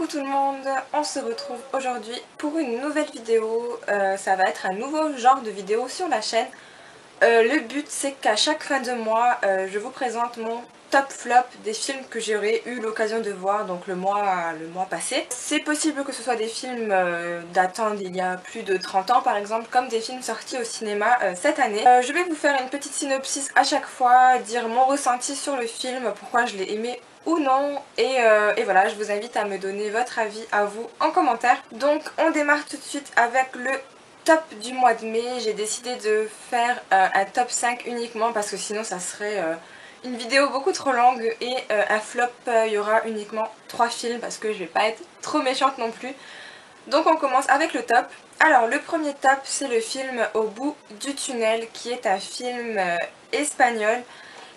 Coucou tout le monde, on se retrouve aujourd'hui pour une nouvelle vidéo. Ça va être un nouveau genre de vidéo sur la chaîne. Le but c'est qu'à chaque fin de mois, je vous présente mon top flop des films que j'aurais eu l'occasion de voir donc le mois passé. C'est possible que ce soit des films datant d'il y a plus de 30 ans par exemple, comme des films sortis au cinéma cette année. Je vais vous faire une petite synopsis à chaque fois, dire mon ressenti sur le film, pourquoi je l'ai aimé ou non, et voilà, je vous invite à me donner votre avis à vous en commentaire. Donc on démarre tout de suite avec le top du mois de mai. J'ai décidé de faire un top 5 uniquement parce que sinon ça serait une vidéo beaucoup trop longue, et un flop, il y aura uniquement 3 films parce que je vais pas être trop méchante non plus. Donc on commence avec le top. Alors le premier top, c'est le film Au bout du tunnel, qui est un film espagnol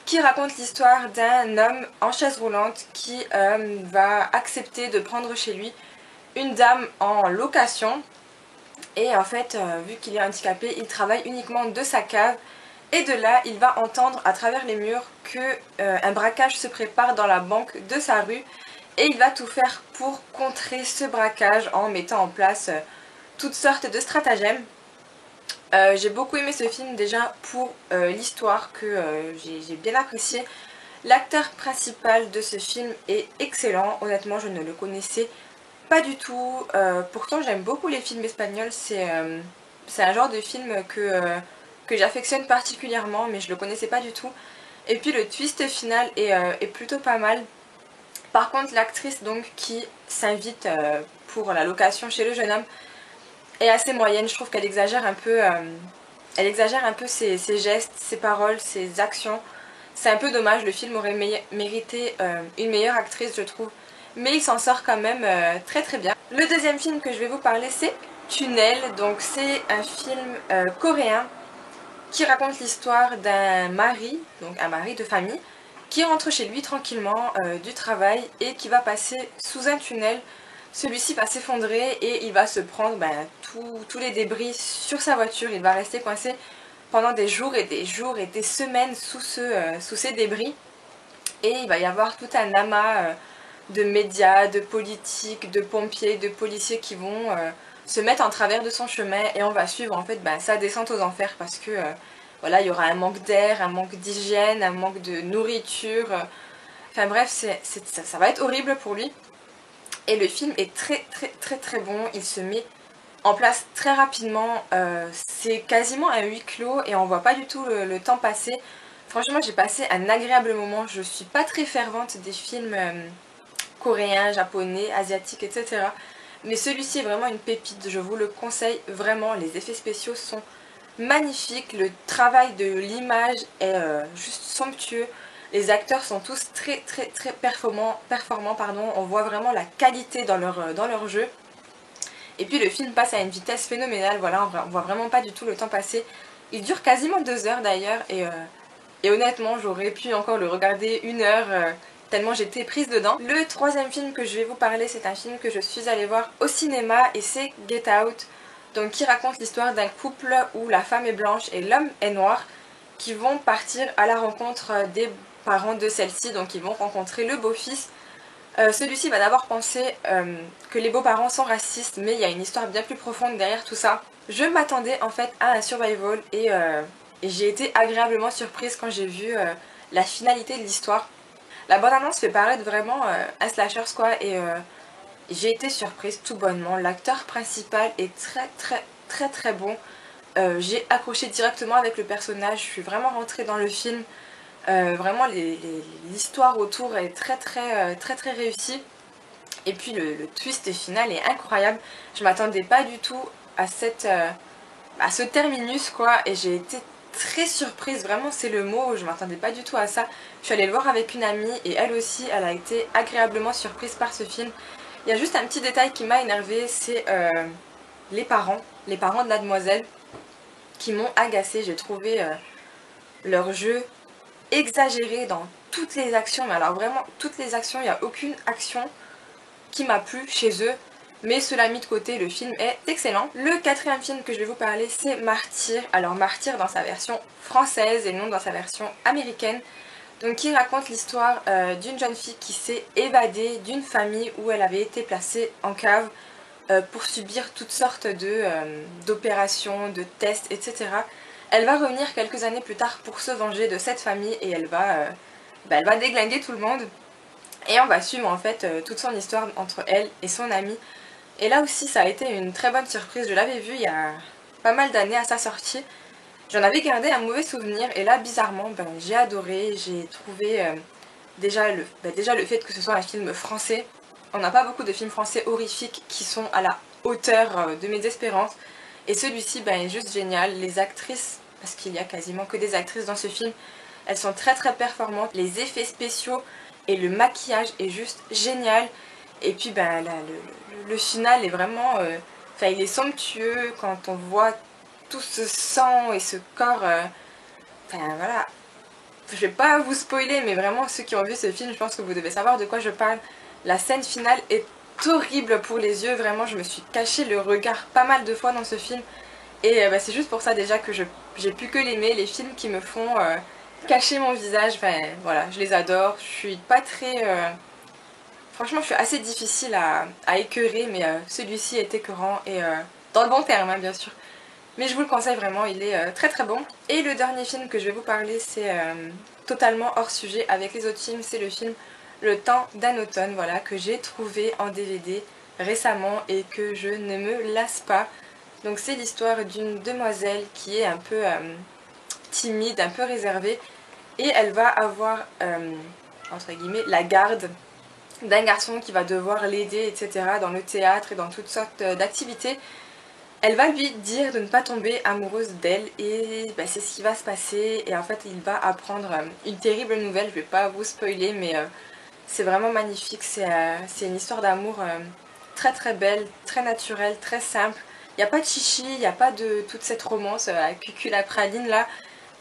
qui raconte l'histoire d'un homme en chaise roulante qui va accepter de prendre chez lui une dame en location. Et en fait, vu qu'il est handicapé, il travaille uniquement de sa cave. Et de là, il va entendre à travers les murs qu'un braquage se prépare dans la banque de sa rue. Et il va tout faire pour contrer ce braquage en mettant en place toutes sortes de stratagèmes. J'ai beaucoup aimé ce film déjà pour l'histoire que j'ai bien appréciée. L'acteur principal de ce film est excellent, honnêtement je ne le connaissais pas du tout. Pourtant j'aime beaucoup les films espagnols, c'est un genre de film que j'affectionne particulièrement, mais je le connaissais pas du tout. Et puis le twist final est plutôt pas mal. Par contre l'actrice donc qui s'invite pour la location chez le jeune homme est assez moyenne. Je trouve qu'elle exagère un peu, ses gestes, ses paroles, ses actions. C'est un peu dommage, le film aurait mérité une meilleure actrice je trouve, mais il s'en sort quand même très très bien. Le deuxième film que je vais vous parler c'est Tunnel, donc c'est un film coréen qui raconte l'histoire d'un mari, donc un mari de famille, qui rentre chez lui tranquillement du travail et qui va passer sous un tunnel. Celui-ci va s'effondrer et il va se prendre tous les débris sur sa voiture. Il va rester coincé pendant des jours et des semaines sous ces débris. Et il va y avoir tout un amas de médias, de politiques, de pompiers, de policiers qui vont se mettre en travers de son chemin, et on va suivre en fait sa descente aux enfers parce que voilà, il y aura un manque d'air, un manque d'hygiène, un manque de nourriture. Enfin bref, ça va être horrible pour lui. Et le film est très bon, il se met en place très rapidement, c'est quasiment un huis clos et on voit pas du tout le temps passer. Franchement j'ai passé un agréable moment. Je suis pas très fervente des films coréens, japonais, asiatiques, etc. Mais celui-ci est vraiment une pépite, je vous le conseille vraiment. Les effets spéciaux sont magnifiques, le travail de l'image est juste somptueux. Les acteurs sont tous très performants, pardon. On voit vraiment la qualité dans leur jeu. Et puis le film passe à une vitesse phénoménale, voilà, on voit vraiment pas du tout le temps passer. Il dure quasiment 2 heures d'ailleurs, et honnêtement j'aurais pu encore le regarder 1 heure, tellement j'étais prise dedans. Le troisième film que je vais vous parler, c'est un film que je suis allée voir au cinéma et c'est Get Out, donc qui raconte l'histoire d'un couple où la femme est blanche et l'homme est noir, qui vont partir à la rencontre des parents de celle-ci, donc ils vont rencontrer le beau-fils. Celui-ci va d'abord penser que les beaux-parents sont racistes, mais il y a une histoire bien plus profonde derrière tout ça. Je m'attendais en fait à un survival et j'ai été agréablement surprise quand j'ai vu la finalité de l'histoire. La bande-annonce fait paraître vraiment un slasher quoi, et j'ai été surprise tout bonnement. L'acteur principal est très bon. J'ai accroché directement avec le personnage, je suis vraiment rentrée dans le film. Vraiment l'histoire autour est très réussie. Et puis le twist final est incroyable. Je m'attendais pas du tout à ce terminus quoi, et j'ai été très surprise, vraiment c'est le mot, je m'attendais pas du tout à ça. Je suis allée le voir avec une amie et elle aussi elle a été agréablement surprise par ce film. Il y a juste un petit détail qui m'a énervée, c'est les parents de la demoiselle qui m'ont agacée. J'ai trouvé leur jeu exagéré dans toutes les actions, mais alors vraiment toutes les actions, il n'y a aucune action qui m'a plu chez eux, mais cela mis de côté, le film est excellent. Le quatrième film que je vais vous parler c'est Martyr. Alors Martyr dans sa version française et non dans sa version américaine. donc qui raconte l'histoire d'une jeune fille qui s'est évadée d'une famille où elle avait été placée en cave pour subir toutes sortes d'opérations, de tests, etc. Elle va revenir quelques années plus tard pour se venger de cette famille et elle va déglinguer tout le monde. Et on va suivre en fait toute son histoire entre elle et son amie. Et là aussi ça a été une très bonne surprise, je l'avais vu il y a pas mal d'années à sa sortie. J'en avais gardé un mauvais souvenir et là bizarrement j'ai adoré, j'ai trouvé déjà le fait que ce soit un film français. On n'a pas beaucoup de films français horrifiques qui sont à la hauteur de mes espérances. Et celui-ci est juste génial. Les actrices, parce qu'il y a quasiment que des actrices dans ce film, elles sont très performantes. Les effets spéciaux et le maquillage est juste génial. Et puis le final est vraiment... il est somptueux quand on voit tout ce sang et ce corps. Voilà. Je vais pas vous spoiler, mais vraiment ceux qui ont vu ce film, je pense que vous devez savoir de quoi je parle. La scène finale est horrible pour les yeux, vraiment je me suis caché le regard pas mal de fois dans ce film. Et c'est juste pour ça déjà que j'ai pu que l'aimer, les films qui me font cacher mon visage, voilà, je les adore. Je suis pas très... Franchement je suis assez difficile à écœurer, mais celui-ci est écœurant et dans le bon terme hein, bien sûr. Mais je vous le conseille vraiment, il est très bon. Et le dernier film que je vais vous parler, c'est totalement hors sujet avec les autres films, c'est le film Le Temps d'un automne, voilà, que j'ai trouvé en DVD récemment et que je ne me lasse pas. Donc c'est l'histoire d'une demoiselle qui est un peu timide, un peu réservée, et elle va avoir, entre guillemets, la garde d'un garçon qui va devoir l'aider, etc. dans le théâtre et dans toutes sortes d'activités. Elle va lui dire de ne pas tomber amoureuse d'elle et c'est ce qui va se passer et en fait il va apprendre une terrible nouvelle, je vais pas vous spoiler mais c'est vraiment magnifique, c'est une histoire d'amour très belle, très naturelle, très simple. Il n'y a pas de chichi, il n'y a pas de toute cette romance à cuculapraline là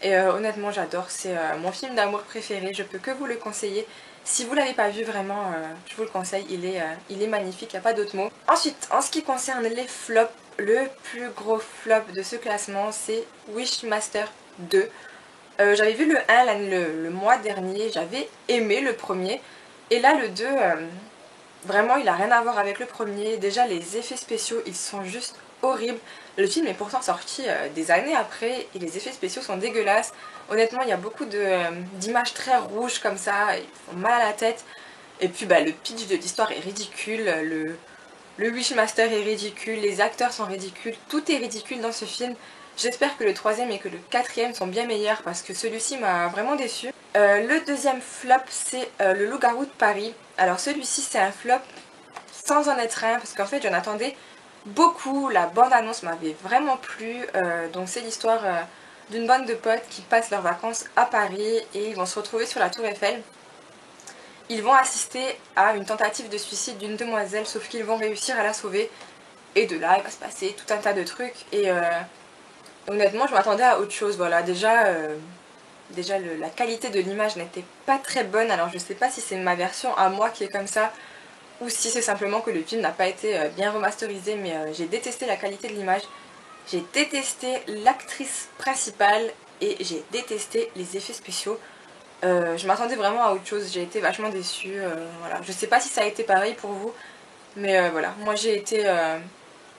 et honnêtement j'adore, c'est mon film d'amour préféré, je peux que vous le conseiller. Si vous l'avez pas vu vraiment, je vous le conseille, il est magnifique, il n'y a pas d'autre mot. Ensuite, en ce qui concerne les flops, le plus gros flop de ce classement c'est Wishmaster 2. J'avais vu le 1 le mois dernier, j'avais aimé le premier. Et là le 2, vraiment il a rien à voir avec le premier. Déjà les effets spéciaux ils sont juste horribles. Le film est pourtant sorti des années après et les effets spéciaux sont dégueulasses. Honnêtement il y a beaucoup d'images très rouges comme ça, ils font mal à la tête. Et puis le pitch de l'histoire est ridicule, le Wishmaster est ridicule, les acteurs sont ridicules, tout est ridicule dans ce film. J'espère que le troisième et que le quatrième sont bien meilleurs parce que celui-ci m'a vraiment déçu. Le deuxième flop c'est le Loup-garou de Paris. Alors celui-ci c'est un flop sans en être un parce qu'en fait j'en attendais beaucoup. La bande-annonce m'avait vraiment plu. Donc c'est l'histoire d'une bande de potes qui passent leurs vacances à Paris et ils vont se retrouver sur la Tour Eiffel. Ils vont assister à une tentative de suicide d'une demoiselle, sauf qu'ils vont réussir à la sauver. Et de là, il va se passer tout un tas de trucs. Et honnêtement, je m'attendais à autre chose. Voilà, déjà la qualité de l'image n'était pas très bonne. Alors je sais pas si c'est ma version à moi qui est comme ça, ou si c'est simplement que le film n'a pas été bien remasterisé. Mais j'ai détesté la qualité de l'image. J'ai détesté l'actrice principale et j'ai détesté les effets spéciaux. Je m'attendais vraiment à autre chose, j'ai été vachement déçue, voilà. Je sais pas si ça a été pareil pour vous, mais voilà, moi j'ai été...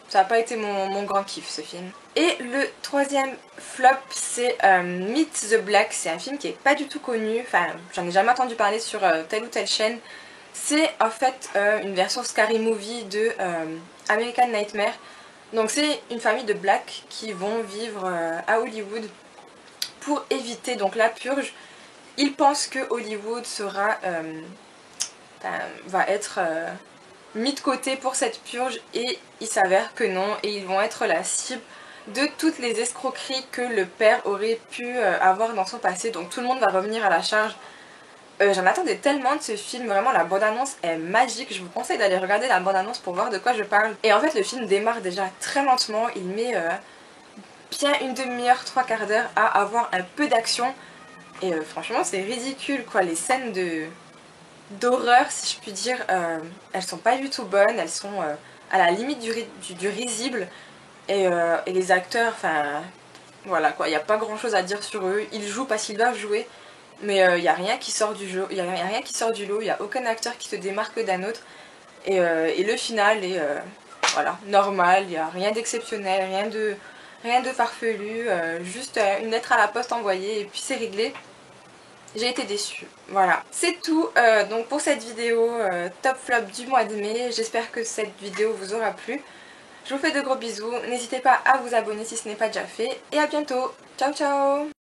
ça n'a pas été mon grand kiff ce film. Et le troisième flop c'est Meet the Black, c'est un film qui est pas du tout connu, enfin j'en ai jamais entendu parler sur telle ou telle chaîne. C'est en fait une version Scary Movie de American Nightmare. Donc c'est une famille de blacks qui vont vivre à Hollywood pour éviter donc la purge. Ils pensent que Hollywood va être mis de côté pour cette purge et il s'avère que non et ils vont être la cible de toutes les escroqueries que le père aurait pu avoir dans son passé. Donc tout le monde va revenir à la charge. J'en attendais tellement de ce film, vraiment la bande-annonce est magique, je vous conseille d'aller regarder la bande-annonce pour voir de quoi je parle. Et en fait le film démarre déjà très lentement, il met bien une demi-heure, trois quarts d'heure à avoir un peu d'action. Et franchement c'est ridicule quoi, les scènes d'horreur si je puis dire, elles sont pas du tout bonnes, elles sont à la limite du risible. Et les acteurs, enfin voilà quoi, il n'y a pas grand chose à dire sur eux, ils jouent parce qu'ils doivent jouer. Mais il n'y a rien qui sort du jeu, il n'y a rien qui sort du lot, il n'y a aucun acteur qui se démarque d'un autre. Et le final est voilà, normal, il n'y a rien d'exceptionnel, rien de farfelu, juste une lettre à la poste envoyée et puis c'est réglé. J'ai été déçue. Voilà, c'est tout donc pour cette vidéo top flop du mois de mai. J'espère que cette vidéo vous aura plu. Je vous fais de gros bisous, n'hésitez pas à vous abonner si ce n'est pas déjà fait et à bientôt. Ciao ciao.